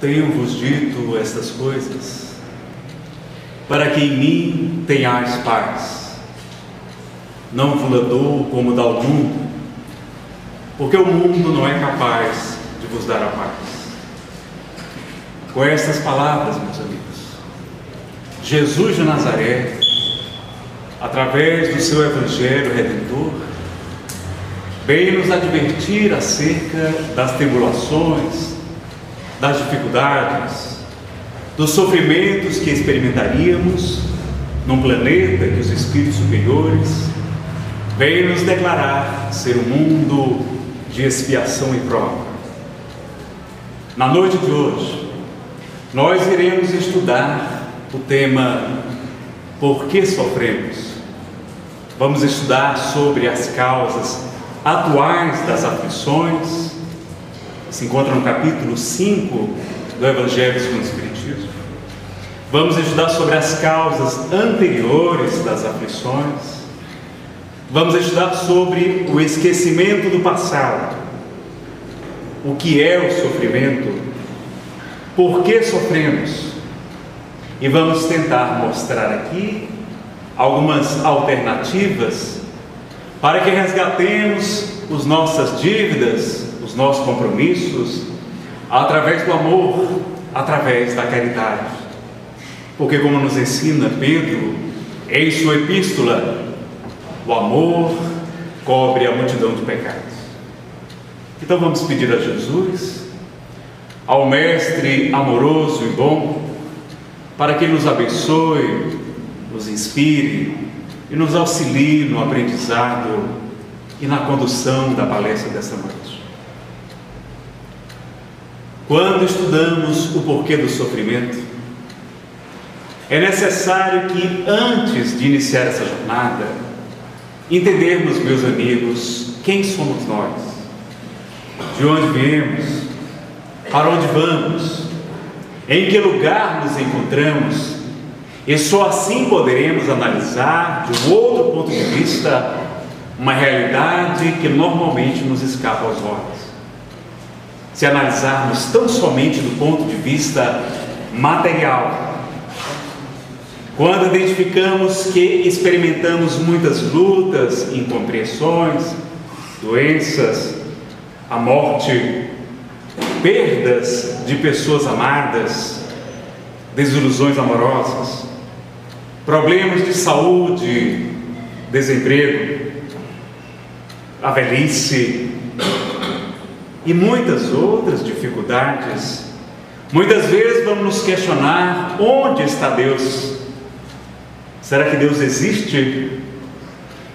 Tenho-vos dito estas coisas, para que em mim tenhais paz. Não vos dou como dá o mundo, porque o mundo não é capaz de vos dar a paz. Com estas palavras, meus amigos, Jesus de Nazaré, através do seu Evangelho Redentor, veio nos advertir acerca das tribulações, das dificuldades, dos sofrimentos que experimentaríamos num planeta que os espíritos superiores veio nos declarar ser um mundo de expiação e prova. Na noite de hoje, nós iremos estudar o tema Por que sofremos? Vamos estudar sobre as causas atuais das aflições. Se encontra no capítulo 5 do Evangelho segundo o Espiritismo. Vamos estudar sobre as causas anteriores das aflições. Vamos estudar sobre o esquecimento do passado. O que é o sofrimento? Por que sofremos? E vamos tentar mostrar aqui algumas alternativas para que resgatemos as nossas dívidas, os nossos compromissos, através do amor, através da caridade. Porque, como nos ensina Pedro em sua epístola, o amor cobre a multidão de pecados. Então vamos pedir a Jesus, ao Mestre amoroso e bom, para que nos abençoe, nos inspire e nos auxilie no aprendizado e na condução da palestra desta noite. Quando estudamos o porquê do sofrimento, é necessário que, antes de iniciar essa jornada, entendermos, meus amigos, quem somos nós, de onde viemos, para onde vamos, em que lugar nos encontramos, e só assim poderemos analisar, de um outro ponto de vista, uma realidade que normalmente nos escapa aos olhos. Se analisarmos tão somente do ponto de vista material, quando identificamos que experimentamos muitas lutas, incompreensões, doenças, a morte, perdas de pessoas amadas, desilusões amorosas, problemas de saúde, desemprego, a velhice e muitas outras dificuldades, muitas vezes vamos nos questionar: onde está Deus? Será que Deus existe?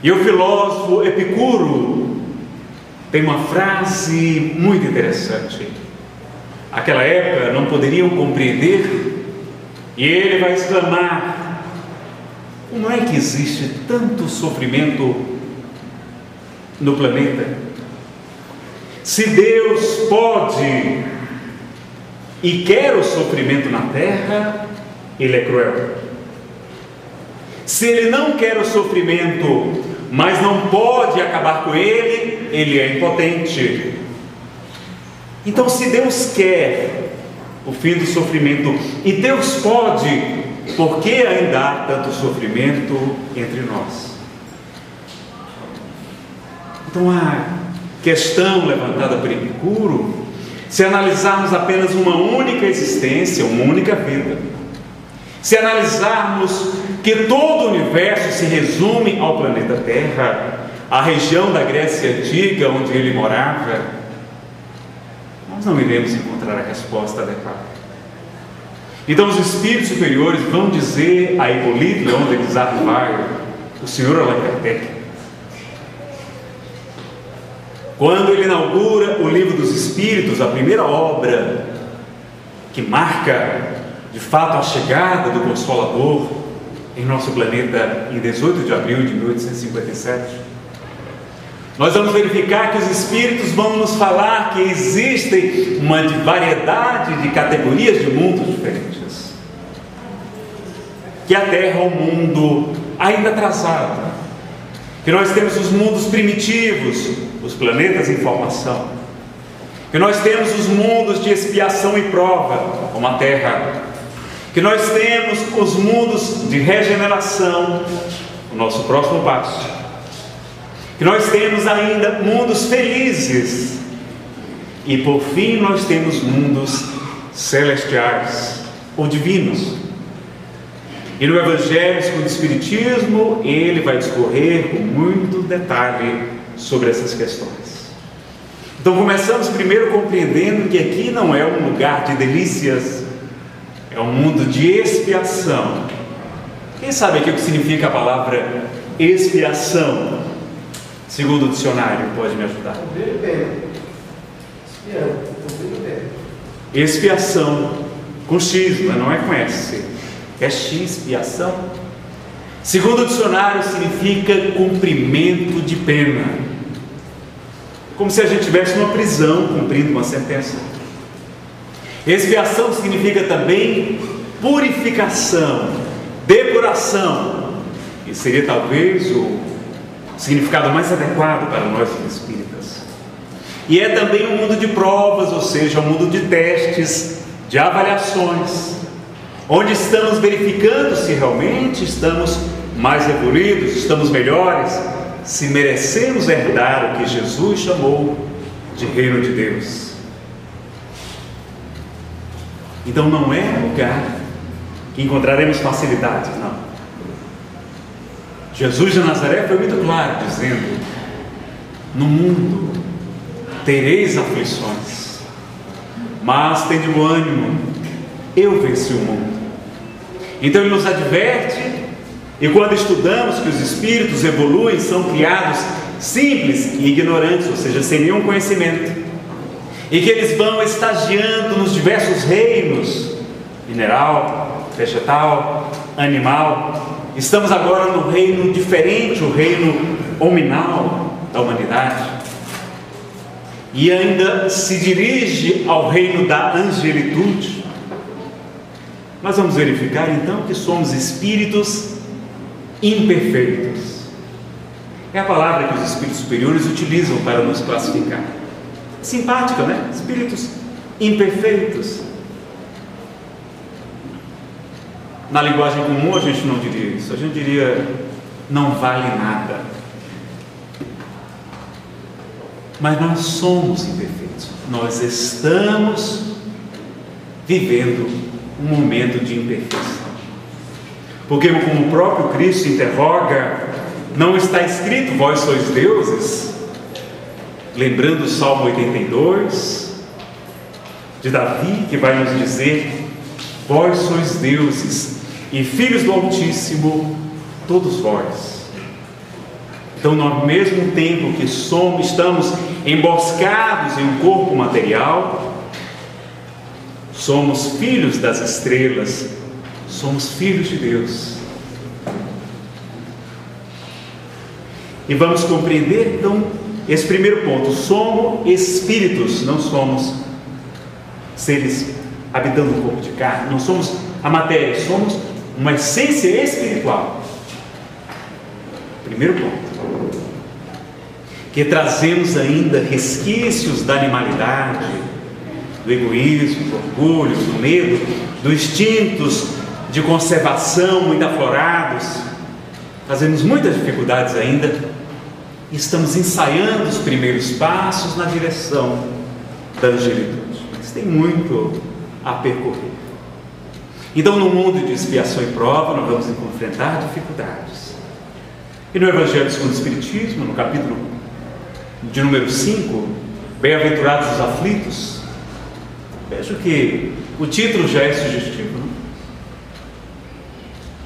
E o filósofo Epicuro tem uma frase muito interessante. Aquela época não poderiam compreender, e ele vai exclamar: como é que existe tanto sofrimento no planeta? Se Deus pode e quer o sofrimento na terra, Ele é cruel. Se Ele não quer o sofrimento, mas não pode acabar com ele, Ele é impotente. Então, se Deus quer o fim do sofrimento e Deus pode, por que ainda há tanto sofrimento entre nós? Então, a questão levantada por Epicuro, se analisarmos apenas uma única existência, uma única vida, se analisarmos que todo o universo se resume ao planeta Terra, à região da Grécia Antiga onde ele morava, nós não iremos encontrar a resposta adequada. Então os espíritos superiores vão dizer a Hipólito Leon de Arvaio, o senhor Allan Kardec, quando ele inaugura o Livro dos Espíritos, a primeira obra que marca de fato a chegada do Consolador em nosso planeta em 18 de abril de 1857, nós vamos verificar que os Espíritos vão nos falar que existem uma variedade de categorias de mundos diferentes, que a Terra é um mundo ainda atrasado, que nós temos os mundos primitivos, os planetas em formação, que nós temos os mundos de expiação e prova, como a terra, que nós temos os mundos de regeneração, o nosso próximo passo, que nós temos ainda mundos felizes, e por fim nós temos mundos celestiais ou divinos. E no Evangelho segundo o Espiritismo, ele vai discorrer com muito detalhe sobre essas questões. Então começamos primeiro compreendendo que aqui não é um lugar de delícias, é um mundo de expiação. Quem sabe aqui o que significa a palavra expiação? Segundo o dicionário, pode me ajudar. Expiação, com X, mas não é com S. É expiação. Segundo o dicionário, significa cumprimento de pena. Como se a gente estivesse numa prisão, cumprindo uma sentença. Expiação significa também purificação, depuração. E seria talvez o significado mais adequado para nós espíritas. E é também um mundo de provas, ou seja, um mundo de testes, de avaliações, onde estamos verificando se realmente estamos mais evoluídos, estamos melhores, se merecemos herdar o que Jesus chamou de reino de Deus. Então não é um lugar que encontraremos facilidades, não. Jesus de Nazaré foi muito claro, dizendo: no mundo tereis aflições, mas tende bom ânimo, eu venci o mundo. Então ele nos adverte, e quando estudamos que os espíritos evoluem, são criados simples e ignorantes, ou seja, sem nenhum conhecimento, e que eles vão estagiando nos diversos reinos, mineral, vegetal, animal. Estamos agora no reino diferente, o reino hominal da humanidade, e ainda se dirige ao reino da angelitude. Nós vamos verificar então que somos espíritos imperfeitos. É a palavra que os espíritos superiores utilizam para nos classificar. Simpática, né? Espíritos imperfeitos. Na linguagem comum a gente não diria isso, a gente diria: não vale nada. Mas nós somos imperfeitos, nós estamos vivendo um momento de imperfeição, porque como o próprio Cristo interroga, não está escrito vós sois deuses? Lembrando o Salmo 82 de Davi, que vai nos dizer: vós sois deuses e filhos do Altíssimo, todos vós. Então, ao mesmo tempo que estamos emboscados em um corpo material, somos filhos das estrelas, somos filhos de Deus. E vamos compreender então esse primeiro ponto: somos espíritos, não somos seres habitando um corpo de carne, não somos a matéria, somos uma essência espiritual. Primeiro ponto, que trazemos ainda resquícios da animalidade, do egoísmo, do orgulho, do medo, dos instintos de conservação muito aflorados. Fazemos muitas dificuldades ainda, e estamos ensaiando os primeiros passos na direção da angelitude, mas tem muito a percorrer. Então, no mundo de expiação e prova, nós vamos enfrentar dificuldades. E no Evangelho segundo o Espiritismo, no capítulo de número 5, Bem-aventurados os aflitos, vejo que o título já é sugestivo, não?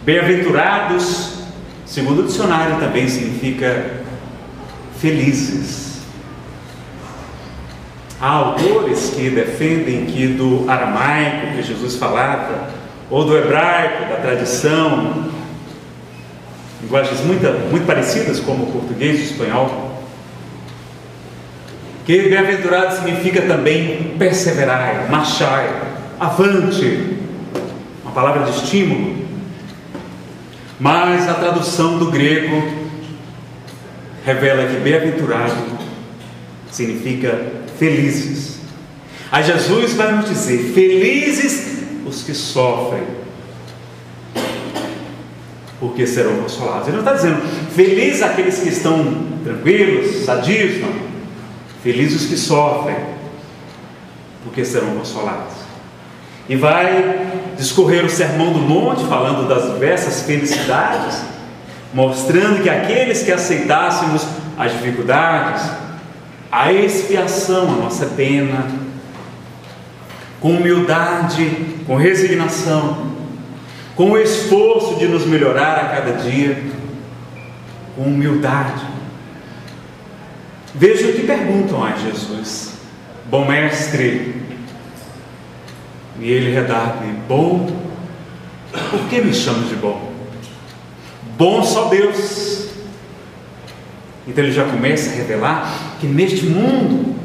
Bem-aventurados, segundo o dicionário, também significa felizes. Há autores que defendem que do aramaico que Jesus falava, ou do hebraico, da tradição, linguagens muito parecidas como o português e o espanhol, que bem-aventurado significa também perseverai, marchai, avante, uma palavra de estímulo. Mas a tradução do grego revela que bem-aventurado significa felizes. Aí Jesus vai nos dizer: felizes os que sofrem, porque serão consolados. Ele não está dizendo felizes aqueles que estão tranquilos, sadios, não. Felizes os que sofrem, porque serão consolados. E vai discorrer o Sermão do Monte, falando das diversas felicidades, mostrando que aqueles que aceitássemos as dificuldades, a expiação, a nossa pena, com humildade, com resignação, com o esforço de nos melhorar a cada dia, com humildade. Veja o que perguntam a Jesus: bom mestre. E ele redargue: bom, por que me chamas de bom? Bom só Deus. Então ele já começa a revelar que neste mundo,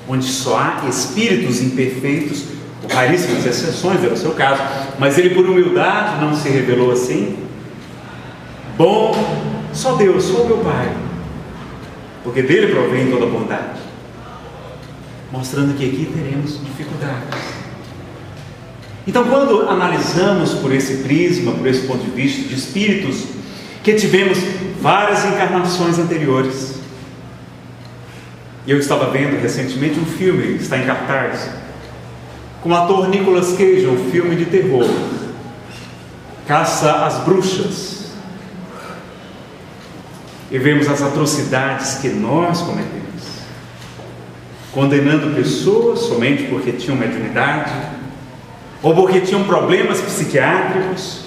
onde só há espíritos imperfeitos, com raríssimas exceções, era o seu caso, mas ele por humildade não se revelou assim. Bom só Deus, só o meu Pai, porque dele provém toda a bondade, mostrando que aqui teremos dificuldades. Então, quando analisamos por esse prisma, por esse ponto de vista de espíritos que tivemos várias encarnações anteriores, e eu estava vendo recentemente um filme, está em cartaz, com o ator Nicolas Cage, um filme de terror, Caça às Bruxas, e vemos as atrocidades que nós cometemos, condenando pessoas somente porque tinham mediunidade, ou porque tinham problemas psiquiátricos,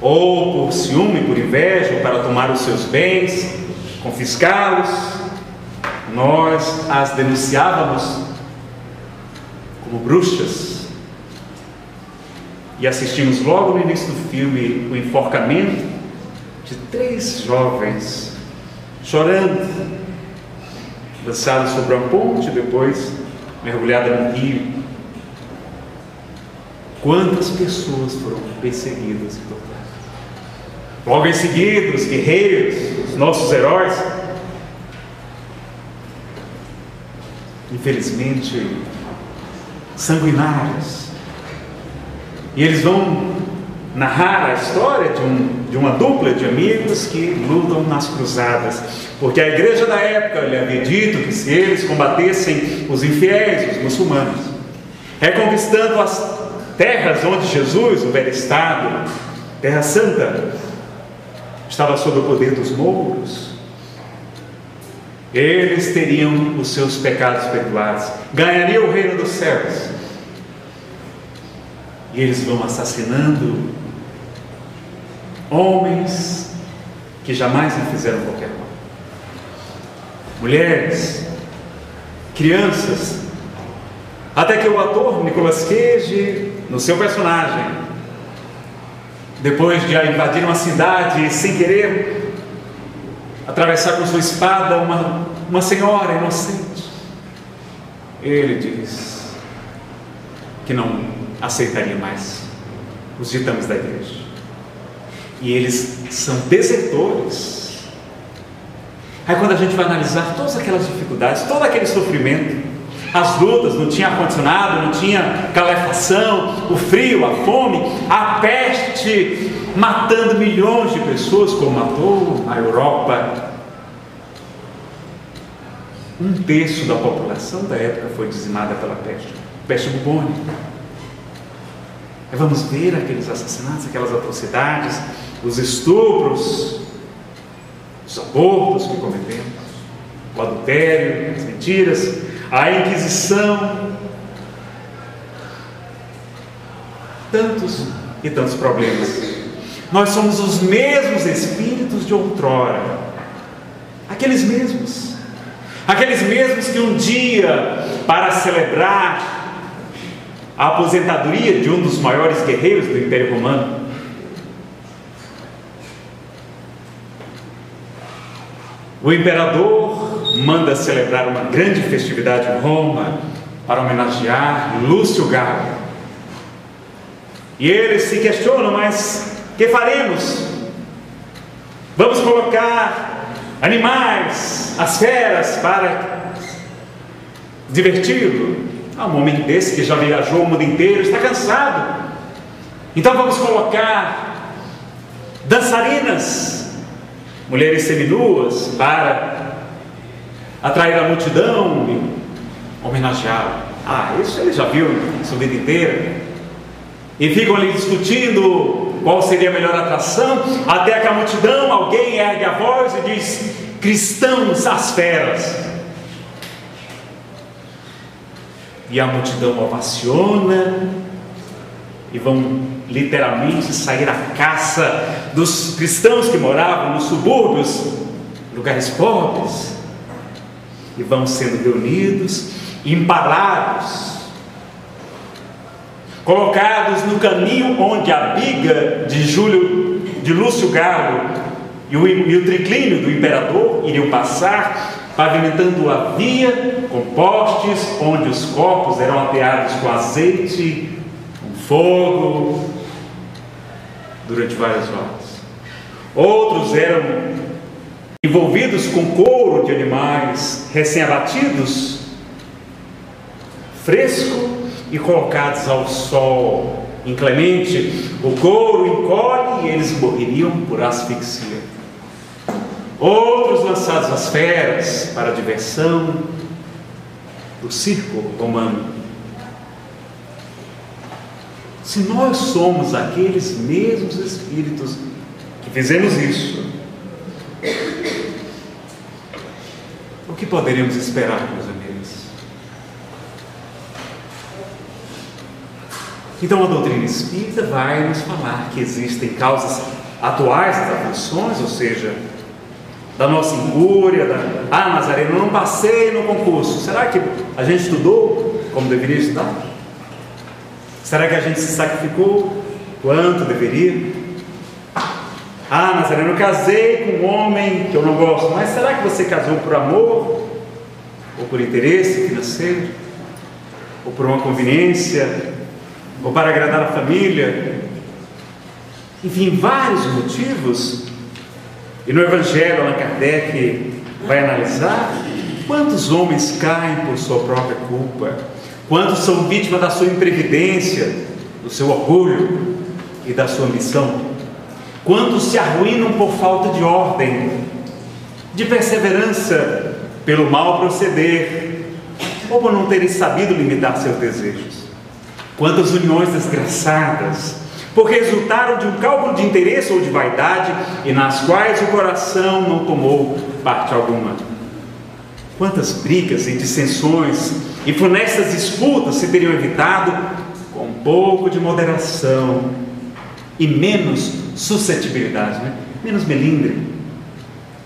ou por ciúme, por inveja, ou para tomar os seus bens, confiscá-los. Nós as denunciávamos como bruxas, e assistimos logo no início do filme o enforcamento de 3 jovens chorando, lançados sobre uma ponte, depois mergulhada no rio. Quantas pessoas foram perseguidas e torturadas? Logo em seguida, os guerreiros, os nossos heróis, infelizmente sanguinários, e eles vão narrar a história de uma dupla de amigos que lutam nas cruzadas, porque a igreja da época lhe havia dito que se eles combatessem os infiéis, os muçulmanos, reconquistando as terras onde Jesus, o velho estado, Terra Santa, estava sob o poder dos mouros, eles teriam os seus pecados perdoados, ganhariam o reino dos céus. E eles vão assassinando homens que jamais lhe fizeram qualquer mal, mulheres, crianças, até que o ator Nicolas Cage, no seu personagem, depois de invadir uma cidade sem querer, atravessar com sua espada uma senhora inocente, ele diz que não aceitaria mais os ditames da igreja, e eles são desertores. Aí quando a gente vai analisar todas aquelas dificuldades, todo aquele sofrimento, as lutas, não tinha ar-condicionado, não tinha calefação, o frio, a fome, a peste, matando milhões de pessoas, como matou a Europa. 1/3 da população da época foi dizimada pela peste bubônica. E vamos ver aqueles assassinatos, aquelas atrocidades, os estupros, os abortos que cometemos, o adultério, as mentiras, a Inquisição, tantos e tantos problemas. Nós somos os mesmos espíritos de outrora, aqueles mesmos que um dia, para celebrar a aposentadoria de um dos maiores guerreiros do Império Romano, o imperador manda celebrar uma grande festividade em Roma para homenagear Lúcio Gago. E eles se questionam: mas que faremos? Vamos colocar animais, as feras, para diverti-lo? Um homem desse que já viajou o mundo inteiro, está cansado. Então vamos colocar dançarinas, mulheres seminuas, para atrair a multidão e homenageá-lo. Isso ele já viu sua vida inteira. E ficam ali discutindo qual seria a melhor atração, até que a multidão, alguém ergue a voz e diz: cristãos às feras. E a multidão ovaciona e vão literalmente sair à caça dos cristãos que moravam nos subúrbios, lugares pobres, e vão sendo reunidos, empalados, colocados no caminho onde a biga de Lúcio Galo e o triclínio do imperador iriam passar, pavimentando a via com postes onde os corpos eram ateados com azeite, com fogo, durante várias horas. Outros eram envolvidos com couro de animais recém-abatidos, fresco, e colocados ao sol inclemente. O couro encolhe e eles morreriam por asfixia. Outros lançados às feras para a diversão do circo romano. Se nós somos aqueles mesmos espíritos que fizemos isso, o que poderemos esperar, meus amigos? Então a doutrina espírita vai nos falar que existem causas atuais das aflições, ou seja, da nossa incúria, Nazareno, eu não passei no concurso. Será que a gente estudou como deveria estudar? Será que a gente se sacrificou quanto deveria? Nazareno, eu casei com um homem que eu não gosto, mas será que você casou por amor? Ou por interesse financeiro? Ou por uma conveniência? Ou para agradar a família? Enfim, vários motivos. E no Evangelho, Allan Kardec vai analisar quantos homens caem por sua própria culpa, quantos são vítimas da sua imprevidência, do seu orgulho e da sua ambição, quantos se arruinam por falta de ordem, de perseverança pelo mau proceder, ou por não terem sabido limitar seus desejos. Quantas uniões desgraçadas, porque resultaram de um cálculo de interesse ou de vaidade, e nas quais o coração não tomou parte alguma. Quantas brigas e dissensões e funestas disputas se teriam evitado com um pouco de moderação e menos suscetibilidade, menos melindre.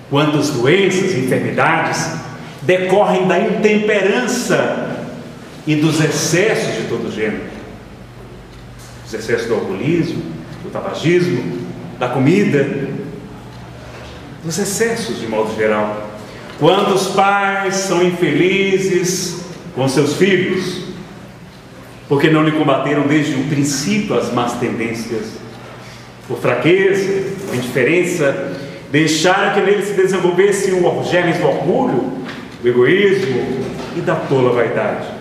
Quantas doenças e enfermidades decorrem da intemperança e dos excessos de todo gênero. Os excessos do alcoolismo, do tabagismo, da comida, dos excessos de modo geral. Quantos pais são infelizes com seus filhos, porque não lhe combateram desde o princípio as más tendências, por fraqueza, por indiferença, deixaram que nele se desenvolvesse o germes do orgulho, do egoísmo e da tola vaidade,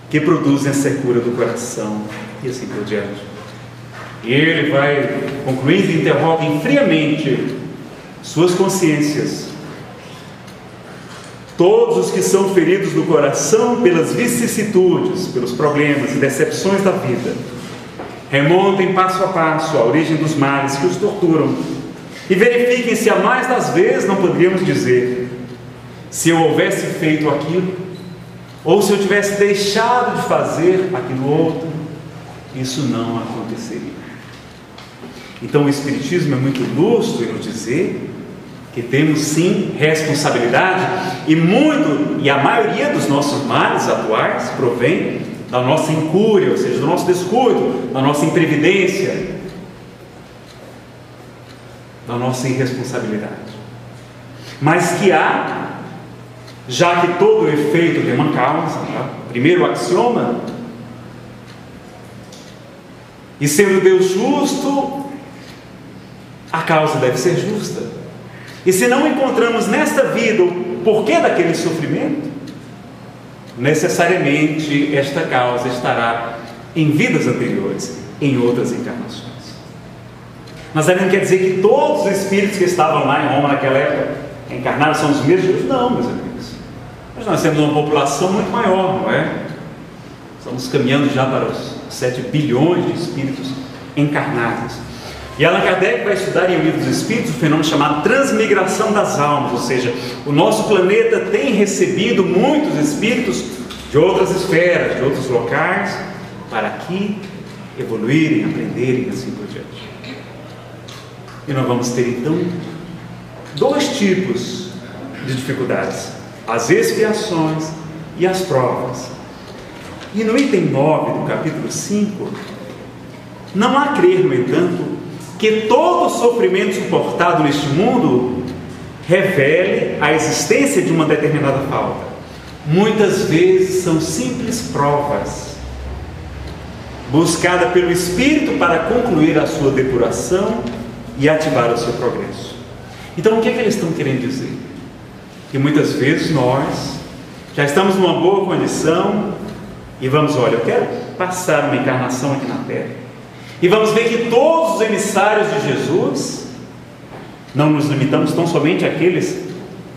que produzem a secura do coração, e assim por diante. E ele vai concluindo e interroga friamente suas consciências. Todos os que são feridos no coração pelas vicissitudes, pelos problemas e decepções da vida, remontem passo a passo a origem dos males que os torturam e verifiquem se a mais das vezes não poderíamos dizer: se eu houvesse feito aquilo, ou se eu tivesse deixado de fazer aquilo outro, isso não aconteceria. Então o Espiritismo é muito lúcido em nos dizer que temos sim responsabilidade, e a maioria dos nossos males atuais provém da nossa incúria, ou seja, do nosso descuido, da nossa imprevidência, da nossa irresponsabilidade. Mas que há, já que todo efeito tem uma causa, primeiro axioma, e sendo Deus justo, a causa deve ser justa. E se não encontramos nesta vida o porquê daquele sofrimento, necessariamente esta causa estará em vidas anteriores, em outras encarnações. Nazareno quer dizer que todos os espíritos que estavam lá em Roma naquela época encarnaram são os mesmos? Não, meus amigos. Mas nós temos uma população muito maior, não é? Estamos caminhando já para os 7 bilhões de espíritos encarnados. E Allan Kardec vai estudar em O Livro dos Espíritos o fenômeno chamado transmigração das almas, ou seja, o nosso planeta tem recebido muitos espíritos de outras esferas, de outros locais, para aqui evoluírem, aprenderem, assim por diante. E nós vamos ter então 2 tipos de dificuldades: as expiações e as provas. E no item 9 do capítulo 5, não há crer, no entanto, que todo sofrimento suportado neste mundo revele a existência de uma determinada falta. Muitas vezes são simples provas, buscada pelo Espírito para concluir a sua depuração e ativar o seu progresso. Então, o que é que eles estão querendo dizer? Que muitas vezes nós já estamos numa boa condição e vamos, olha, eu quero passar uma encarnação aqui na Terra, e vamos ver que todos os emissários de Jesus, não nos limitamos tão somente àqueles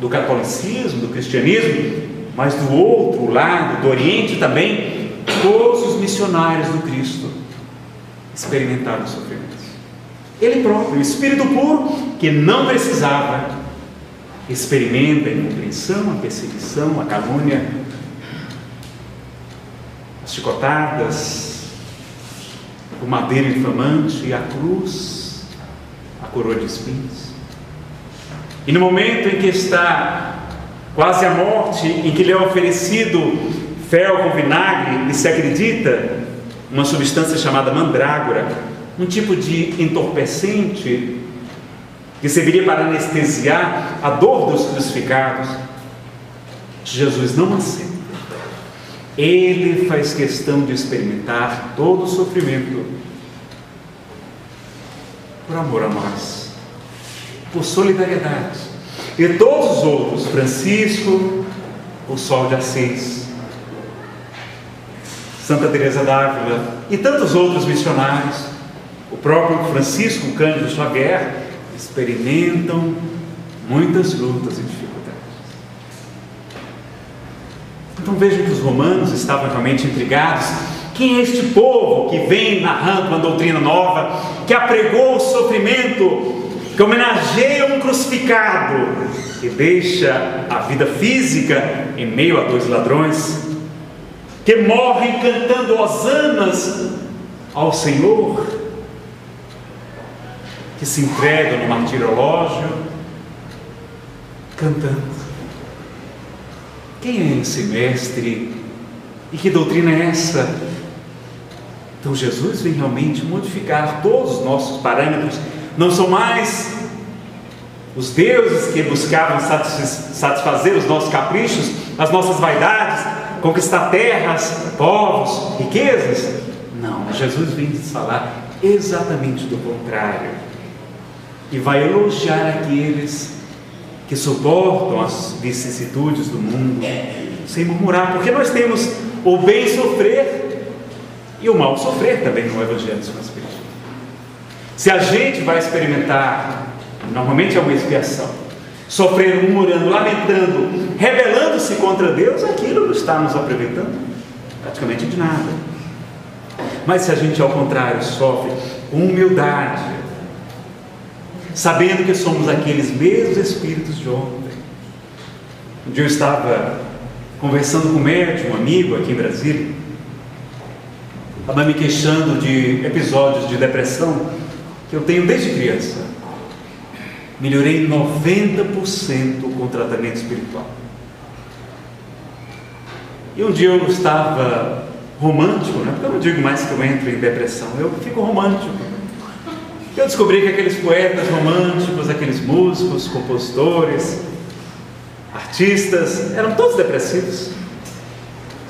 do catolicismo, do cristianismo, mas do outro lado, do Oriente também, todos os missionários do Cristo experimentaram os sofrimentos. Ele próprio, o Espírito puro, que não precisava, experimenta a incompreensão, a perseguição, a calúnia, as chicotadas, o madeiro infamante e a cruz, a coroa de espinhos. E no momento em que está quase à morte, em que lhe é oferecido fel com vinagre e se acredita uma substância chamada mandrágora, um tipo de entorpecente que serviria para anestesiar a dor dos crucificados, Jesus não aceita. Ele faz questão de experimentar todo o sofrimento por amor a nós, por solidariedade. E todos os outros, Francisco, o Sol de Assis, Santa Teresa d'Ávila e tantos outros missionários, o próprio Francisco Cândido Xavier, experimentam muitas lutas e dificuldades. Então vejam que os romanos estavam realmente intrigados. Quem é este povo que vem narrando uma doutrina nova, que apregou o sofrimento, que homenageia um crucificado, que deixa a vida física em meio a 2 ladrões, que morrem cantando hosanas ao Senhor, que se entregam no martirológio cantando. Quem é esse mestre? E que doutrina é essa? Então Jesus vem realmente modificar todos os nossos parâmetros. Não são mais os deuses que buscavam satisfazer os nossos caprichos, as nossas vaidades, conquistar terras, povos, riquezas. Não, Jesus vem nos falar exatamente do contrário, e vai elogiar aqueles que suportam as vicissitudes do mundo sem murmurar, porque nós temos o bem sofrer e o mal sofrer também no Evangelho do Senhor Espiritismo. Se a gente vai experimentar, normalmente é uma expiação, sofrendo, murmurando, lamentando, rebelando-se contra Deus, aquilo não está nos aproveitando praticamente de nada. Mas se a gente ao contrário sofre com humildade, sabendo que somos aqueles mesmos espíritos de ontem. Um dia eu estava conversando com um médium, um amigo aqui em Brasília, estava me queixando de episódios de depressão que eu tenho desde criança. Melhorei 90% com o tratamento espiritual. E um dia eu estava romântico, né? Porque eu não digo mais que eu entro em depressão, eu fico romântico. Eu descobri que aqueles poetas românticos, aqueles músicos, compositores, artistas, eram todos depressivos.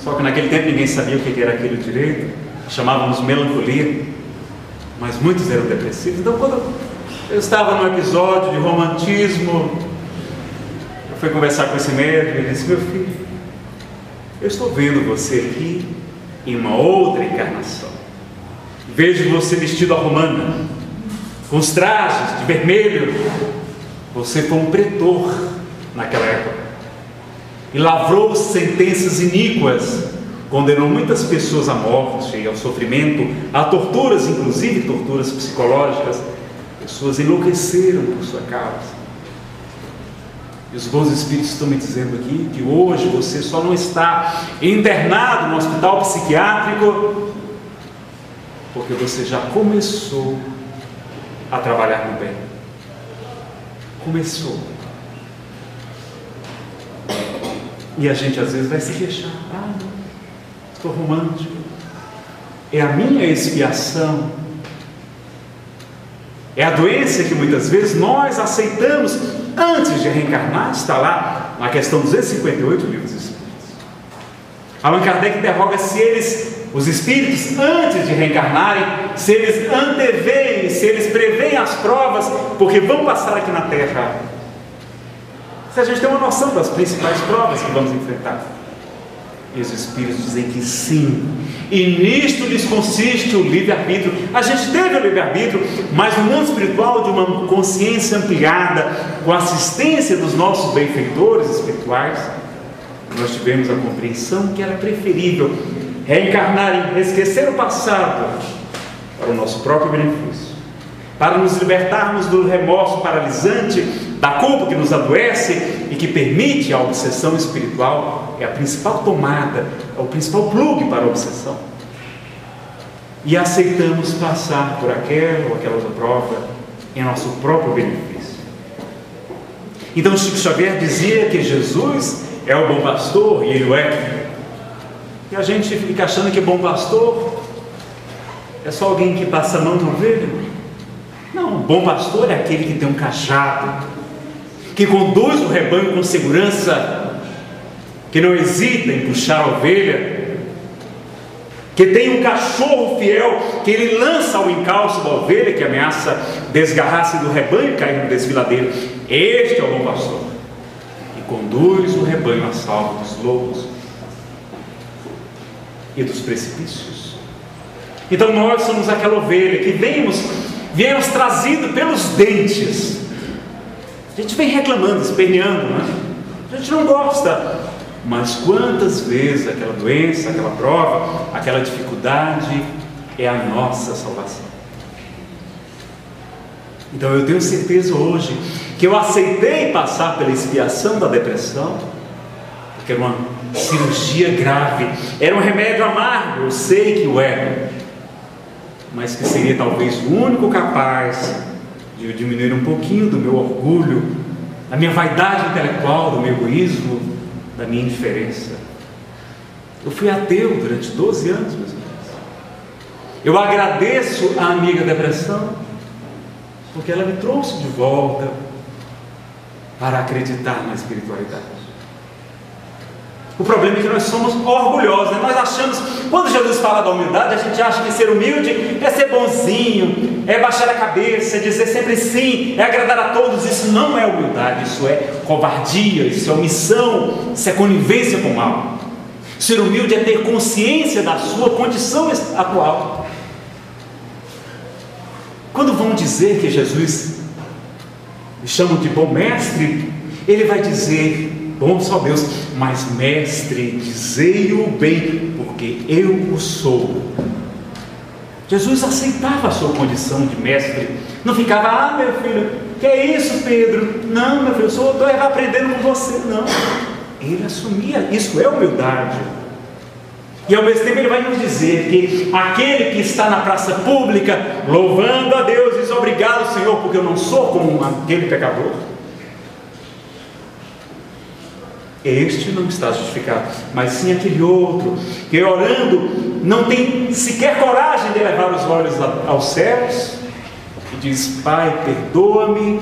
Só que naquele tempo ninguém sabia o que era aquilo direito, chamávamos melancolia, mas muitos eram depressivos. Então, quando eu estava num episódio de romantismo, eu fui conversar com esse médico e ele disse: meu filho, Eu estou vendo você aqui em uma outra encarnação. Vejo você vestido à romana, com os trajes de vermelho. Você foi um pretor naquela época e lavrou sentenças iníquas, condenou muitas pessoas à morte e ao sofrimento, a torturas, inclusive torturas psicológicas. Pessoas enlouqueceram por sua causa. E os bons espíritos estão me dizendo aqui que hoje você só não está internado no hospital psiquiátrico porque você já começou a trabalhar no bem. Começou. E a gente às vezes vai se queixar: ah, estou romântico, é a minha expiação, é a doença que muitas vezes nós aceitamos antes de reencarnar. Está lá na questão 258 do Livro dos Espíritos. Allan Kardec interroga se eles, os espíritos, antes de reencarnarem, se eles anteveem, se eles preveem as provas, porque vão passar aqui na Terra. Se a gente tem uma noção das principais provas que vamos enfrentar. E os espíritos dizem que sim, e nisto lhes consiste o livre-arbítrio. A gente teve o livre-arbítrio, mas no mundo espiritual, de uma consciência ampliada, com a assistência dos nossos benfeitores espirituais, nós tivemos a compreensão que era preferível reencarnar e esquecer o passado para o nosso próprio benefício, para nos libertarmos do remorso paralisante, da culpa que nos adoece e que permite a obsessão espiritual. É a principal tomada, é o principal plug para a obsessão. E aceitamos passar por aquela ou aquela outra prova em nosso próprio benefício. Então Chico Xavier dizia que Jesus é o bom pastor, e ele é. E a gente fica achando que bom pastor é só alguém que passa a mão na ovelha. Não, o bom pastor é aquele que tem um cajado, que conduz o rebanho com segurança, que não hesita em puxar a ovelha, que tem um cachorro fiel que ele lança ao encalço da ovelha, que ameaça desgarrar-se do rebanho e cair no desfiladeiro. Este é o bom pastor, que conduz o rebanho a salvo dos lobos e dos precipícios. Então nós somos aquela ovelha que viemos trazido pelos dentes. A gente vem reclamando, esperneando, né? A gente não gosta, mas quantas vezes aquela doença, aquela prova, aquela dificuldade é a nossa salvação. Então eu tenho certeza hoje que eu aceitei passar pela expiação da depressão, porque era uma cirurgia grave, era um remédio amargo, eu sei que o é, mas que seria talvez o único capaz de eu diminuir um pouquinho do meu orgulho, da minha vaidade intelectual, do meu egoísmo, da minha indiferença. Eu fui ateu durante 12 anos, meus irmãos. Eu agradeço à amiga depressão, porque ela me trouxe de volta para acreditar na espiritualidade. O problema é que nós somos orgulhosos, né? Nós achamos, quando Jesus fala da humildade, a gente acha que ser humilde é ser bonzinho, é baixar a cabeça, é dizer sempre sim, é agradar a todos. Isso não é humildade, isso é covardia, isso é omissão, isso é conivência com o mal. Ser humilde é ter consciência da sua condição atual. Quando vão dizer que Jesus me chamam de bom mestre, ele vai dizer: bom só Deus, mas mestre, dizei-o bem, porque eu o sou. Jesus aceitava a sua condição de mestre, não ficava: ah, meu filho, que é isso, Pedro? Não, meu filho, eu estou aprendendo com você. Não, ele assumia, isso é humildade. E ao mesmo tempo ele vai nos dizer que aquele que está na praça pública, louvando a Deus, diz: obrigado, Senhor, porque eu não sou como aquele pecador. Este não está justificado, mas sim aquele outro, que orando não tem sequer coragem de levar os olhos aos céus e diz: Pai, perdoa-me,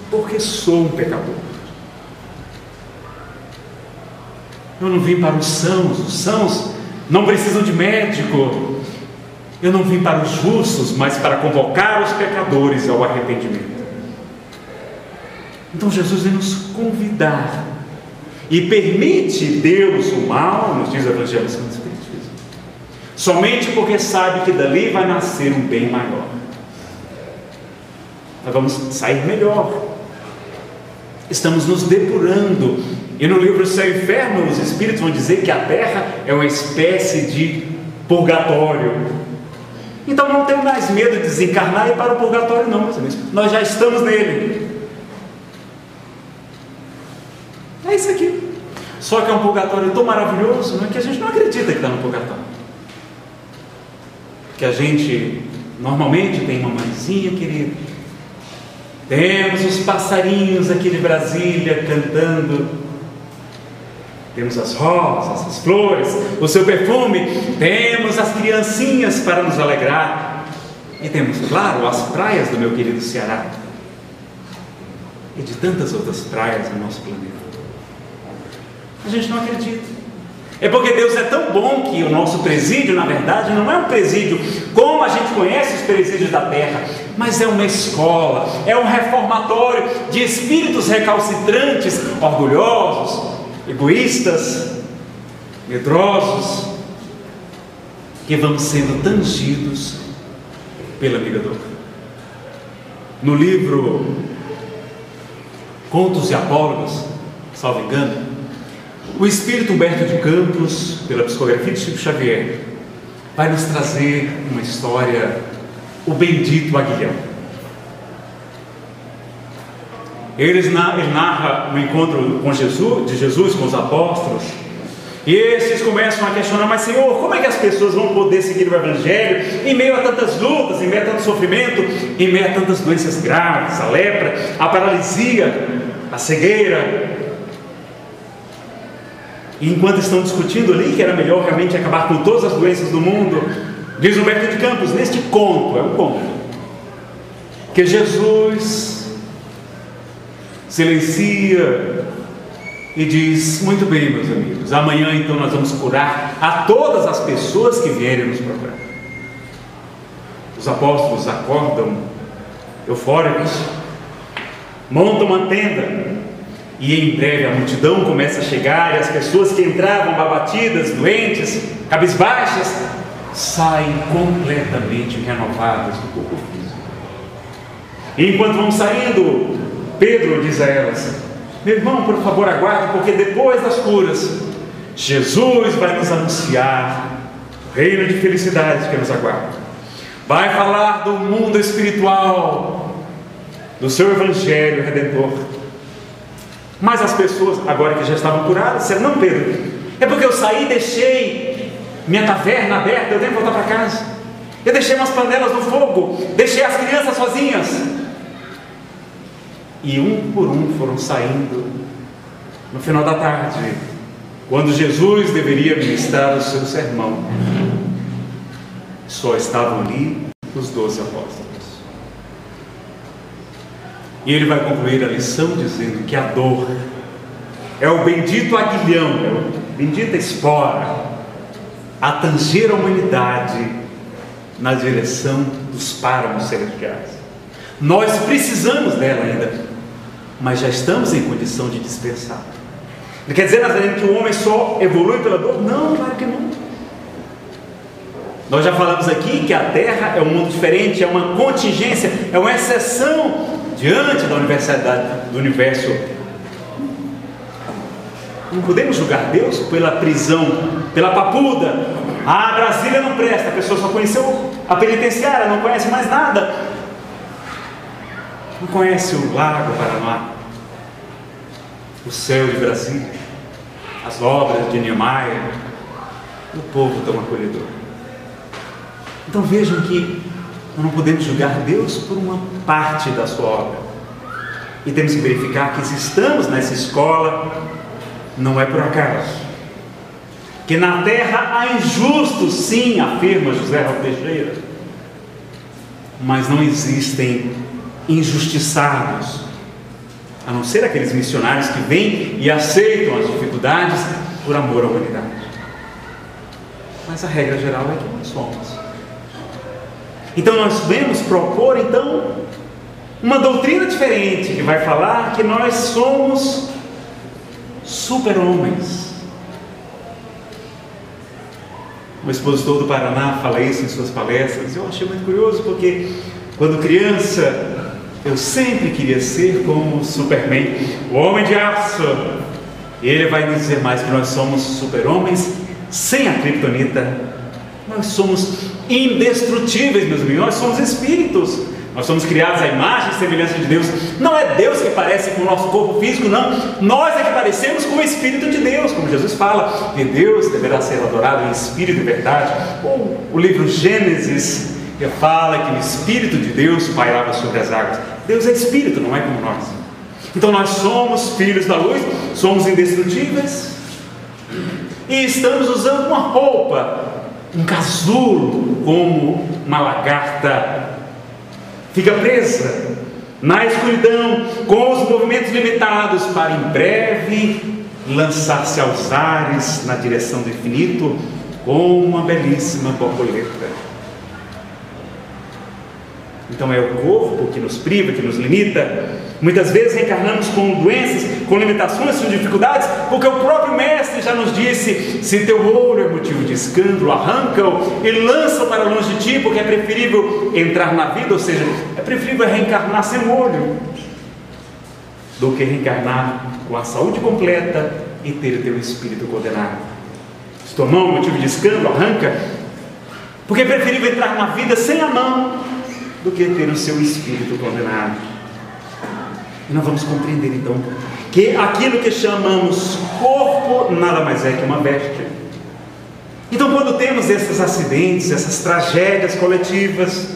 porque sou um pecador. Eu não vim para os sãos não precisam de médico. Eu não vim para os justos, mas para convocar os pecadores ao arrependimento. Então Jesus vem nos convidar. e permite Deus o mal, nos diz o Evangelho segundo o Espiritismo, somente porque sabe que dali vai nascer um bem maior. Nós vamos sair melhor. Estamos nos depurando. E no livro Céu e Inferno, os Espíritos vão dizer que a Terra é uma espécie de purgatório. Então não temos mais medo de desencarnar e ir para o purgatório, não, meus amigos. Nós já estamos nele. É isso aqui. Só que é um purgatório tão maravilhoso, não é, que a gente não acredita que está no purgatório. Que a gente normalmente tem uma mãezinha querida, temos os passarinhos aqui de Brasília cantando, temos as rosas, as flores, o seu perfume, temos as criancinhas para nos alegrar, e temos, claro, as praias do meu querido Ceará e de tantas outras praias do nosso planeta. A gente não acredita. É porque Deus é tão bom que o nosso presídio, na verdade, não é um presídio como a gente conhece os presídios da terra, mas é uma escola, é um reformatório de espíritos recalcitrantes, orgulhosos, egoístas, medrosos, que vão sendo tangidos pela amiga dor. No livro Contos e Apólogos, salvo engano, o espírito Humberto de Campos, pela psicografia de Chico Xavier, vai nos trazer uma história, o bendito aguilhão. Ele narra o encontro com Jesus, de Jesus com os apóstolos, e esses começam a questionar: mas Senhor, como é que as pessoas vão poder seguir o Evangelho em meio a tantas lutas, em meio a tanto sofrimento, em meio a tantas doenças graves, a lepra, a paralisia, a cegueira? E enquanto estão discutindo ali que era melhor realmente acabar com todas as doenças do mundo, diz Humberto de Campos, neste conto, é um conto, que Jesus silencia e diz: muito bem, meus amigos, amanhã então nós vamos curar a todas as pessoas que vierem nos procurar. Os apóstolos acordam eufóricos, montam uma tenda, e em breve a multidão começa a chegar, e as pessoas que entravam abatidas, doentes, cabisbaixas, saem completamente renovadas do corpo físico. E enquanto vão saindo, Pedro diz a elas: meu irmão, por favor, aguarde, porque depois das curas, Jesus vai nos anunciar o reino de felicidade que nos aguarda. Vai falar do mundo espiritual, do seu Evangelho Redentor. Mas as pessoas, agora que já estavam curadas, disseram: não, Pedro, é porque eu saí e deixei minha taverna aberta, eu tenho que voltar para casa. Eu deixei umas panelas no fogo, deixei as crianças sozinhas. E um por um foram saindo no final da tarde, quando Jesus deveria ministrar o seu sermão. Só estavam ali os 12 apóstolos. E ele vai concluir a lição dizendo que a dor é o bendito aguilhão, é a bendita espora a tanger a humanidade na direção dos páramos celestiais. Nós precisamos dela ainda, mas já estamos em condição de dispensar. Não quer dizer, Nazareno, que o homem só evolui pela dor? Não, claro que não. Nós já falamos aqui que a Terra é um mundo diferente, é uma contingência, é uma exceção diante da universalidade do universo. Não podemos julgar Deus pela prisão, pela papuda. Ah, Brasília não presta, a pessoa só conheceu a penitenciária, não conhece mais nada. Não conhece o Lago Paraná, o céu de Brasília, as obras de Niemeyer, o povo tão acolhedor. Então vejam que nós não podemos julgar Deus por uma parte da sua obra, e temos que verificar que se estamos nessa escola, não é por acaso, que na terra há injustos, sim, afirma José Raul Teixeira, mas não existem injustiçados, a não ser aqueles missionários que vêm e aceitam as dificuldades por amor à humanidade. Mas a regra geral é que nós somos. Então nós devemos propor então uma doutrina diferente, que vai falar que nós somos super-homens. O expositor do Paraná fala isso em suas palestras. Eu achei muito curioso, porque quando criança eu sempre queria ser como o Superman, o Homem de Aço. E ele vai nos dizer mais que nós somos super-homens sem a criptonita. Nós somos indestrutíveis, meus amigos. Nós somos espíritos. Nós somos criados à imagem e semelhança de Deus. Não é Deus que parece com o nosso corpo físico, não. Nós é que parecemos com o Espírito de Deus, como Jesus fala, que Deus deverá ser adorado em espírito e verdade. Ou o livro Gênesis, que fala que o Espírito de Deus pairava sobre as águas. Deus é espírito, não é como nós. Então nós somos filhos da luz, somos indestrutíveis e estamos usando uma roupa, um casulo, como uma lagarta. Fica presa na escuridão, com os movimentos limitados, para em breve lançar-se aos ares na direção do infinito, como uma belíssima borboleta. Então é o corpo que nos priva, que nos limita. Muitas vezes reencarnamos com doenças, com limitações, com dificuldades, porque o próprio Mestre já nos disse: se teu olho é motivo de escândalo, arranca-o e lança-o para longe de ti, porque é preferível entrar na vida, ou seja, é preferível reencarnar sem olho, do que reencarnar com a saúde completa e ter o teu espírito condenado. Se tua mão é motivo de escândalo, arranca, porque é preferível entrar na vida sem a mão, do que ter o seu espírito condenado. E nós vamos compreender então que aquilo que chamamos corpo nada mais é que uma veste. Então, quando temos esses acidentes, essas tragédias coletivas,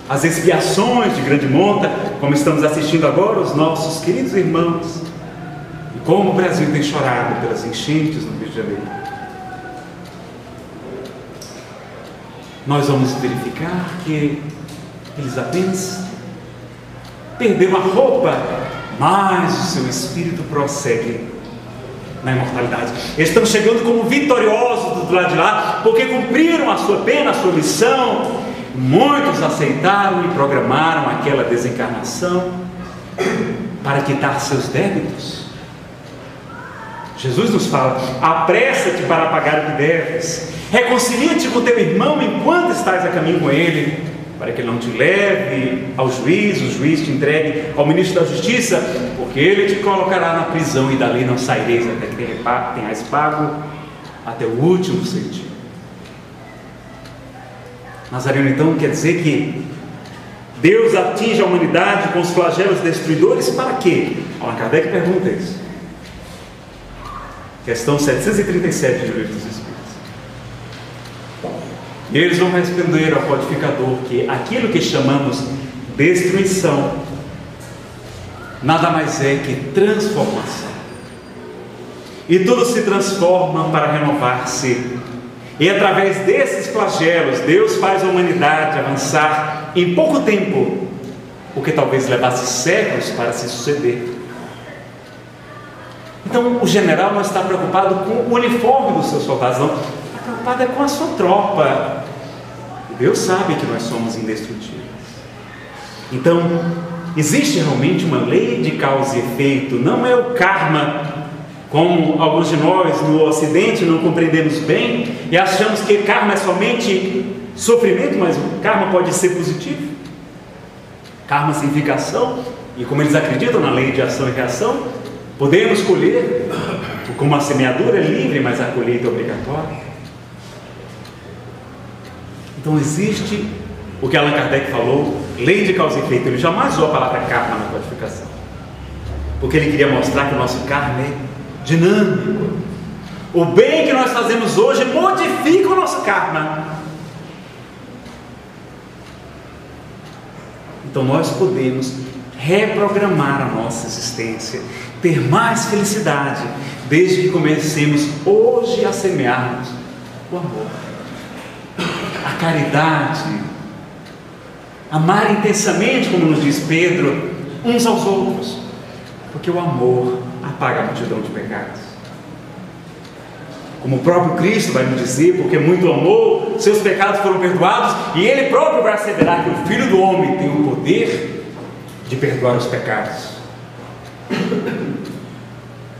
as expiações de grande monta, como estamos assistindo agora os nossos queridos irmãos, e como o Brasil tem chorado pelas enchentes no Rio de Janeiro, nós vamos verificar que eles apenas perderam a roupa, mas o seu espírito prossegue na imortalidade. Eles estão chegando como vitoriosos do lado de lá, porque cumpriram a sua pena, a sua missão. Muitos aceitaram e programaram aquela desencarnação para quitar seus débitos. Jesus nos fala: apressa-te para pagar o que deves, reconcilia-te com teu irmão enquanto estás a caminho com ele, para que ele não te leve ao juiz, o juiz te entregue ao ministro da justiça, porque ele te colocará na prisão e dali não saireis até que tenhas pago até o último centavo. Nazareno então quer dizer que Deus atinge a humanidade com os flagelos destruidores para quê? Allan Kardec pergunta isso. Questão 737 do Livro dos Espíritos. E eles vão responder ao codificador que aquilo que chamamos destruição nada mais é que transformação. E tudo se transforma para renovar-se. E através desses flagelos, Deus faz a humanidade avançar em pouco tempo, o que talvez levasse séculos para se suceder. Então o general não está preocupado com o uniforme dos seus soldados, não. Está preocupado com a sua tropa. Deus sabe que nós somos indestrutíveis. Então, existe realmente uma lei de causa e efeito, não é o karma, como alguns de nós no Ocidente não compreendemos bem e achamos que karma é somente sofrimento, mas o karma pode ser positivo. Karma significa ação, e como eles acreditam na lei de ação e reação, podemos colher, como a semeadura é livre, mas a colheita é obrigatória. Então existe o que Allan Kardec falou, lei de causa e efeito. Ele jamais usou a palavra karma na codificação, porque ele queria mostrar que o nosso karma é dinâmico. O bem que nós fazemos hoje modifica o nosso karma. Então nós podemos reprogramar a nossa existência, ter mais felicidade, desde que comecemos hoje a semearmos o amor, a caridade, amar intensamente, como nos diz Pedro, uns aos outros, porque o amor apaga a multidão de pecados. Como o próprio Cristo vai nos dizer, porque muito amou, seus pecados foram perdoados, e Ele próprio vai asseverar que o Filho do Homem tem o poder de perdoar os pecados.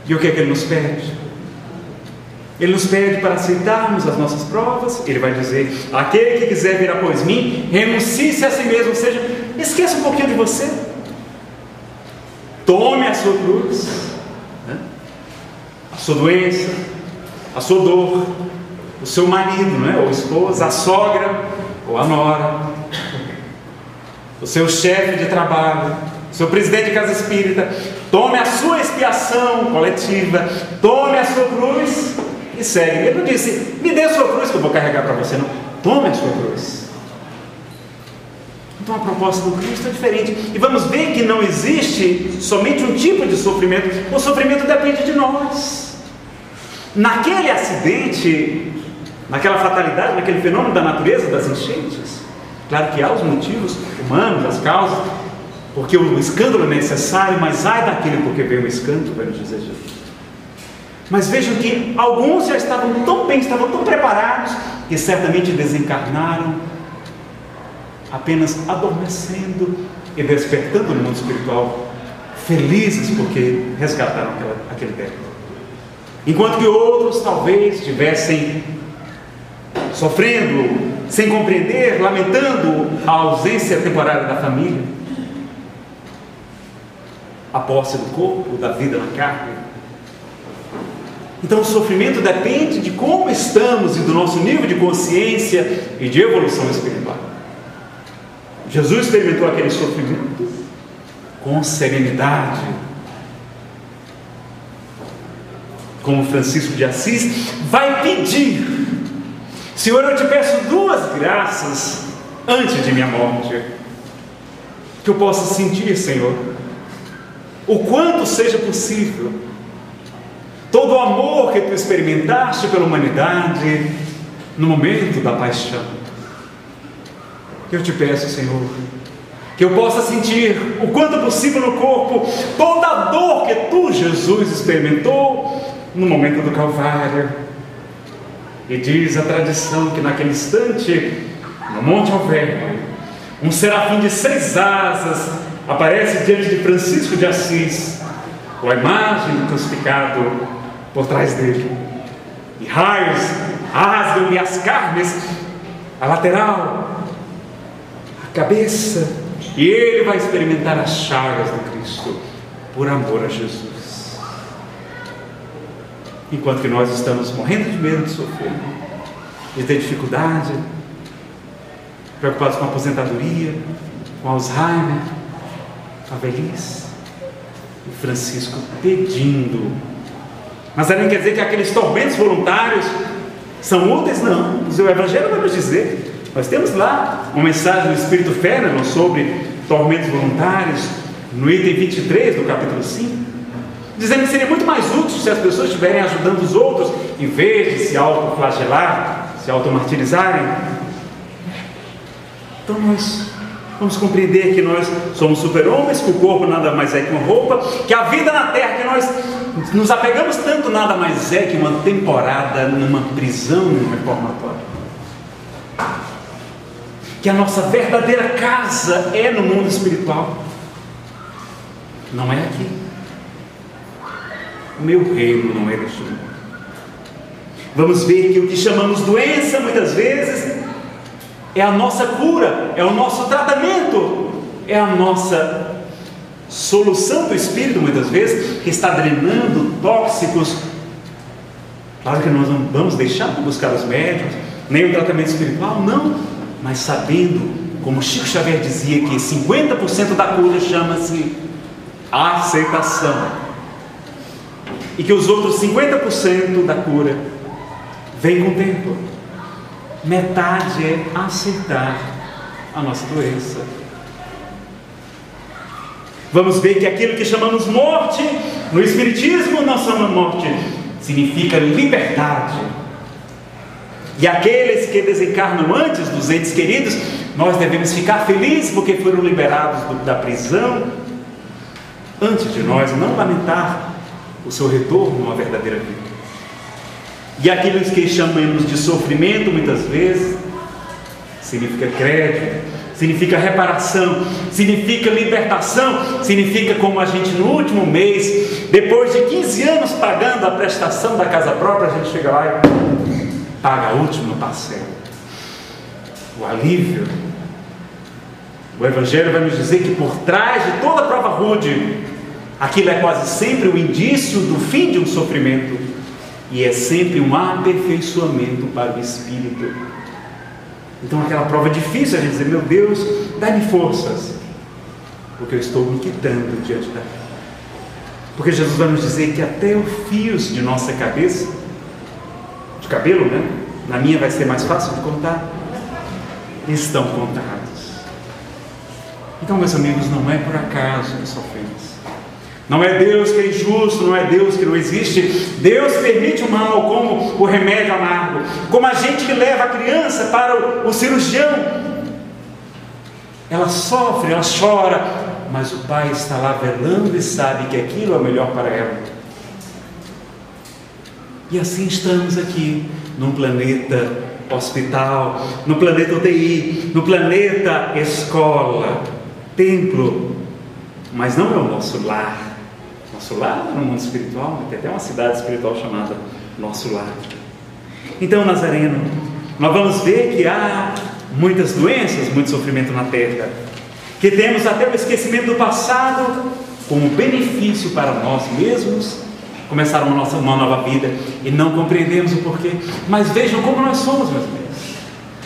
E o que é que Ele nos pede? Ele nos pede para aceitarmos as nossas provas. Ele vai dizer: aquele que quiser vir após mim, renuncie-se a si mesmo, ou seja, esqueça um pouquinho de você, tome a sua cruz, a sua doença, a sua dor, o seu marido, ou esposa, a sogra ou a nora, o seu chefe de trabalho, o seu presidente de casa espírita. Tome a sua expiação coletiva, tome a sua cruz e segue. Ele não disse: me dê a sua cruz que eu vou carregar para você, não. Tome a sua cruz. Então a proposta do Cristo é diferente. E vamos ver que não existe somente um tipo de sofrimento. O sofrimento depende de nós. Naquele acidente, naquela fatalidade, naquele fenômeno da natureza das enchentes, claro que há os motivos humanos, as causas, porque o escândalo é necessário, mas ai daquele porque veio o escândalo, vai nos dizer Jesus. Mas vejam que alguns já estavam tão bem, estavam tão preparados, que certamente desencarnaram, apenas adormecendo e despertando no mundo espiritual, felizes porque resgataram aquele tempo. Enquanto que outros talvez estivessem sofrendo, sem compreender, lamentando a ausência temporária da família, a posse do corpo, da vida na carne. Então o sofrimento depende de como estamos e do nosso nível de consciência e de evolução espiritual. Jesus experimentou aquele sofrimento com serenidade, como Francisco de Assis vai pedir: Senhor, eu te peço 2 graças antes de minha morte, que eu possa sentir, Senhor, o quanto seja possível, todo o amor que tu experimentaste pela humanidade no momento da paixão. Eu te peço, Senhor, que eu possa sentir o quanto possível no corpo toda a dor que tu, Jesus, experimentou no momento do Calvário. E diz a tradição que naquele instante, no Monte Alverno, um serafim de 6 asas aparece diante de Francisco de Assis, com a imagem do crucificado por trás dele, e raios rasgam-lhe as carnes, a lateral, a cabeça, e ele vai experimentar as chagas do Cristo por amor a Jesus. Enquanto que nós estamos morrendo de medo de sofrer, de ter dificuldade, preocupados com a aposentadoria, com Alzheimer, com a velhice, e Francisco pedindo. Mas além quer dizer que aqueles tormentos voluntários são úteis? Não. O Evangelho vai nos dizer. Nós temos lá uma mensagem do Espírito Férreo sobre tormentos voluntários, no item 23 do capítulo 5, dizendo que seria muito mais útil se as pessoas estiverem ajudando os outros, em vez de se autoflagelar, se automartirizarem. Então nós vamos compreender que nós somos super-homens, que o corpo nada mais é que uma roupa, que a vida na terra, que nós nos apegamos tanto, nada mais é que uma temporada numa prisão, num reformatório. Que a nossa verdadeira casa é no mundo espiritual, não é aqui. O meu reino não é deste mundo. Vamos ver que o que chamamos doença muitas vezes é a nossa cura, é o nosso tratamento, é a nossa solução do espírito muitas vezes, que está drenando tóxicos. Claro que nós não vamos deixar de buscar os médicos, nem o tratamento espiritual, não, mas sabendo, como Chico Xavier dizia, que 50% da cura chama-se aceitação, e que os outros 50% da cura vem com o tempo. Metade é aceitar a nossa doença. Vamos ver que aquilo que chamamos morte, no Espiritismo não chama morte, significa liberdade. E aqueles que desencarnam antes dos entes queridos, nós devemos ficar felizes porque foram liberados da prisão antes de nós, não lamentar o seu retorno à verdadeira vida. E aquilo que chamamos de sofrimento muitas vezes significa crédito, significa reparação, significa libertação, significa como a gente no último mês depois de 15 anos pagando a prestação da casa própria, a gente chega lá e paga a última parcela. O alívio. O Evangelho vai nos dizer que por trás de toda prova rude, aquilo é quase sempre o indício do fim de um sofrimento, e é sempre um aperfeiçoamento para o espírito. Então aquela prova difícil, a gente dizer: meu Deus, dá-me forças, porque eu estou me quitando diante da vida. Porque Jesus vai nos dizer que até os fios de nossa cabeça, de cabelo, né? Na minha vai ser mais fácil de contar, estão contados. Então, meus amigos, não é por acaso que sofremos. Não é Deus que é injusto, não é Deus que não existe. Deus permite o mal, como o remédio amargo, como a gente que leva a criança para o cirurgião. Ela sofre, ela chora, mas o pai está lá velando e sabe que aquilo é o melhor para ela. E assim estamos aqui, num planeta hospital, no planeta UTI, no planeta escola, templo, mas não é o nosso lar. Nosso lar no mundo espiritual, tem até uma cidade espiritual chamada Nosso Lar. Então, Nazareno, nós vamos ver que há muitas doenças, muito sofrimento na terra, que temos até o esquecimento do passado como benefício para nós mesmos, começar uma nova vida, e não compreendemos o porquê. Mas vejam como nós somos, meus amigos.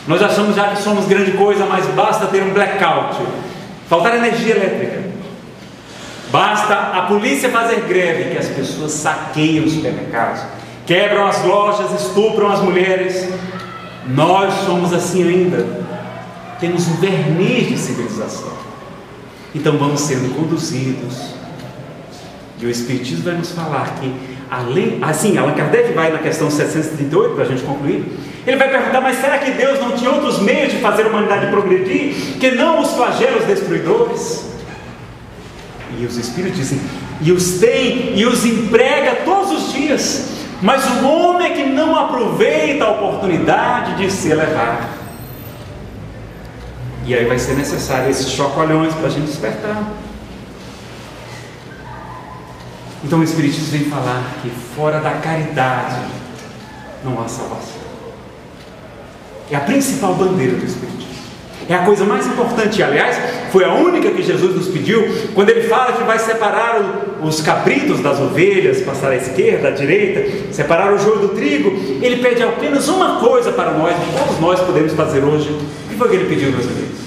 Nós achamos já que somos grande coisa, mas basta ter um blackout, faltar energia elétrica, basta a polícia fazer greve, que as pessoas saqueiam os supermercados, quebram as lojas, estupram as mulheres. Nós somos assim ainda, temos um verniz de civilização. Então vamos sendo conduzidos, e o Espiritismo vai nos falar que, Allan Kardec vai na questão 738, para a gente concluir, ele vai perguntar: mas será que Deus não tinha outros meios de fazer a humanidade progredir, que não os flagelos destruidores? E os Espíritos dizem: e os tem e os emprega todos os dias, mas o homem é que não aproveita a oportunidade de se elevar. E aí vai ser necessário esses chocolhões para a gente despertar. Então o Espiritismo vem falar que fora da caridade não há salvação. É a principal bandeira do Espiritismo. É a coisa mais importante. Aliás, foi a única que Jesus nos pediu. Quando ele fala que vai separar os cabritos das ovelhas, passar à esquerda, à direita, separar o joio do trigo, ele pede apenas uma coisa para nós, que todos nós podemos fazer hoje. O que foi que ele pediu, meus amigos?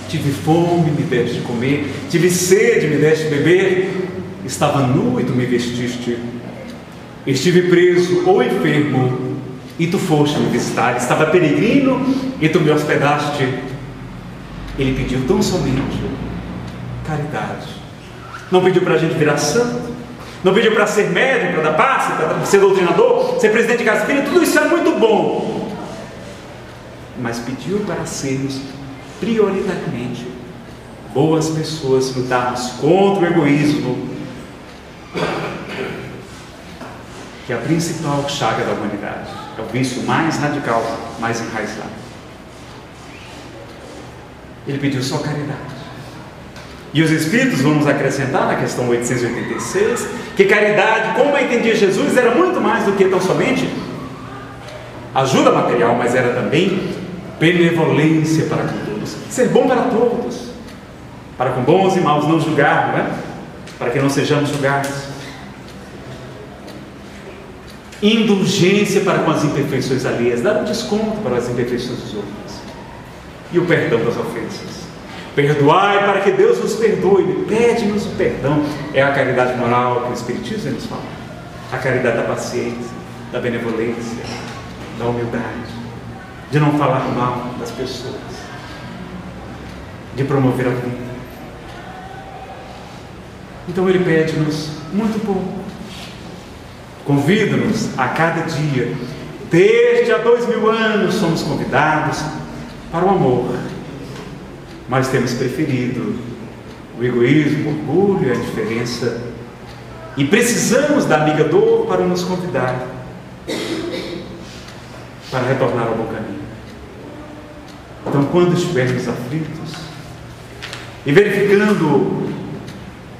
Tive fome, me deste de comer. Tive sede, me deste de beber. Estava nu e tu me vestiste. Estive preso ou enfermo e tu foste me visitar. Estava peregrino e tu me hospedaste. Ele pediu tão somente caridade. Não pediu para a gente virar santo, não pediu para ser médium, para dar passe, para ser doutrinador, ser presidente de casa espírita. Tudo isso é muito bom, mas pediu para sermos prioritariamente boas pessoas, lutarmos contra o egoísmo, que é a principal chaga da humanidade. É o vício mais radical, mais enraizado. Ele pediu só caridade. E os Espíritos vão nos acrescentar na questão 886 que caridade, como a entendia Jesus, era muito mais do que tão somente ajuda material, mas era também benevolência para com todos, ser bom para todos, para com bons e maus não julgar, não é? Para que não sejamos julgados. Indulgência para com as imperfeições alheias, dar um desconto para as imperfeições dos outros, e o perdão das ofensas. Perdoai para que Deus nos perdoe, pede-nos o perdão. É a caridade moral que o Espiritismo nos fala, a caridade da paciência, da benevolência, da humildade, de não falar mal das pessoas, de promover a vida. Então ele pede-nos muito pouco, convida-nos a cada dia. Desde há 2000 anos somos convidados para o amor, mas temos preferido o egoísmo, o orgulho e a indiferença, e precisamos da amiga dor para nos convidar para retornar ao bom caminho. Então, quando estivermos aflitos e verificando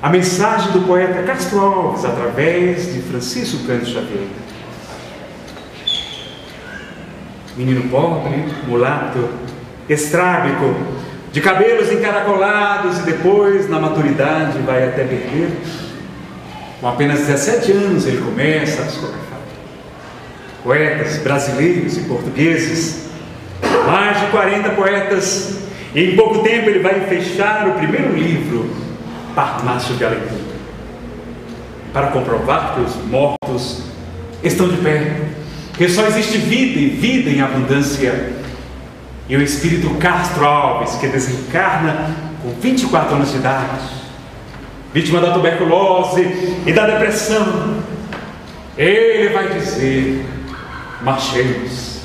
a mensagem do poeta Castro Alves através de Francisco Cândido Xavier. Menino pobre, mulato, estrábico, de cabelos encaracolados e depois, na maturidade, vai até perder. Com apenas 17 anos ele começa a psicografar. Poetas brasileiros e portugueses, mais de 40 poetas, e em pouco tempo ele vai fechar o primeiro livro, Parnaso de Alegria, para comprovar que os mortos estão de pé, que só existe vida e vida em abundância. E o espírito Castro Alves, que desencarna com 24 anos de idade, vítima da tuberculose e da depressão, ele vai dizer: marchemos.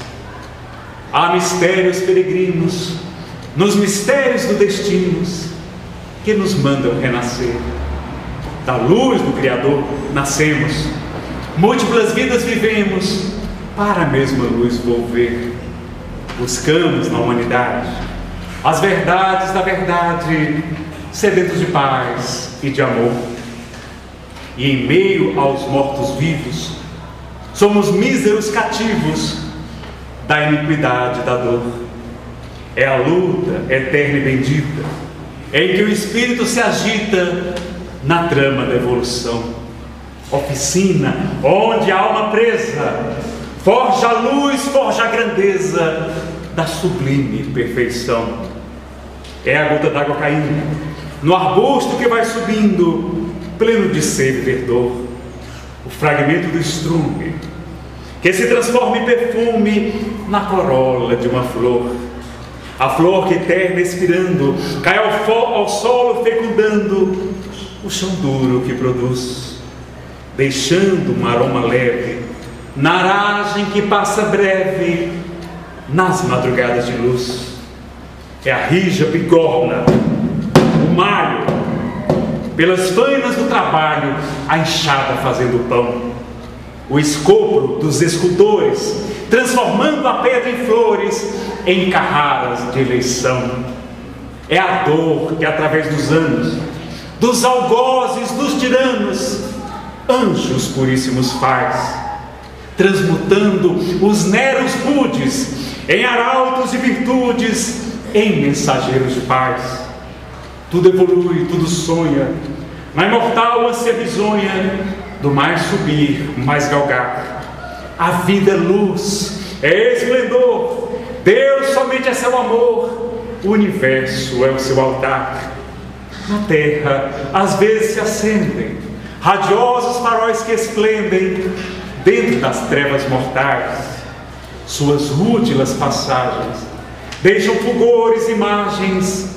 Há mistérios peregrinos nos mistérios do destino que nos mandam renascer. Da luz do Criador nascemos, múltiplas vidas vivemos, para a mesma luz volver. Buscamos na humanidade as verdades da verdade, sedentos de paz e de amor. E em meio aos mortos-vivos, somos míseros cativos da iniquidade e da dor. É a luta eterna e bendita, em que o espírito se agita na trama da evolução. Oficina onde a alma presa forja a luz, forja a grandeza da sublime perfeição. É a gota d'água caindo no arbusto que vai subindo, pleno de sede e verdor. O fragmento do estrume que se transforma em perfume na corola de uma flor. A flor que eterna expirando cai ao solo fecundando o chão duro que produz, deixando um aroma leve na aragem que passa breve nas madrugadas de luz. É a rija bigorna, o malho, pelas fainas do trabalho, a enxada fazendo o pão, o escopro dos escultores, transformando a pedra em flores, em carraras de eleição. É a dor que através dos anos, dos algozes, dos tiranos, anjos puríssimos faz, transmutando os neros rudes em arautos de virtudes, em mensageiros de paz. Tudo evolui, tudo sonha, na imortal ânsia bisonha do mais subir, mais galgar. A vida é luz, é esplendor, Deus somente é seu amor, o universo é o seu altar. Na terra às vezes se acendem radiosos faróis que esplendem dentro das trevas mortais. Suas rútilas passagens deixam fulgores, imagens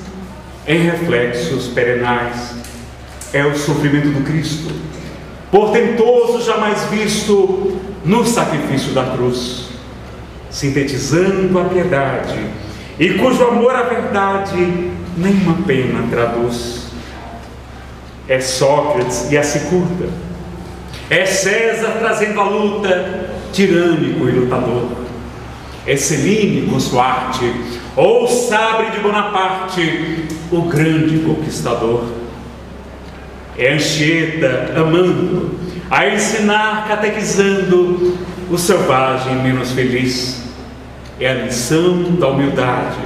em reflexos perenais. É o sofrimento do Cristo, portentoso jamais visto no sacrifício da cruz, sintetizando a piedade, e cujo amor à verdade nenhuma pena traduz. É Sócrates e a cicuta, é César trazendo a luta, tirânico e lutador. É Celine com sua arte, ou Sabre de Bonaparte, o grande conquistador. É Anchieta amando, a ensinar, catequizando o selvagem menos feliz. É a lição da humildade,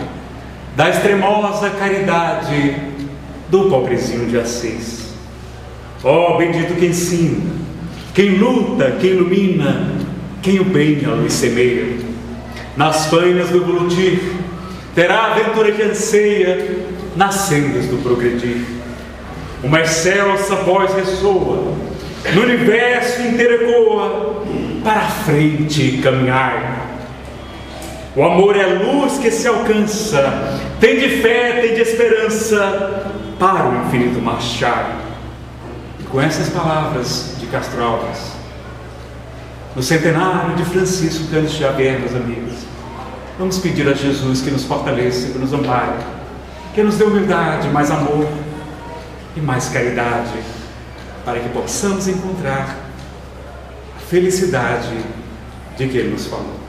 da extremosa caridade do pobrezinho de Assis. Ó bendito quem ensina, quem luta, quem ilumina, quem o bem a luz semeia. Nas fainas do evolutir terá a aventura que anseia nas sendas do progredir. Uma excelsa voz ressoa, no universo inteiro ecoa, para a frente caminhar. O amor é a luz que se alcança, tem de fé, tem de esperança, para o infinito marchar. E com essas palavras de Castro Alves, no centenário de Francisco Cândido Xavier, meus amigos, vamos pedir a Jesus que nos fortaleça, que nos ampare, que nos dê humildade, mais amor e mais caridade, para que possamos encontrar a felicidade de que Ele nos falou.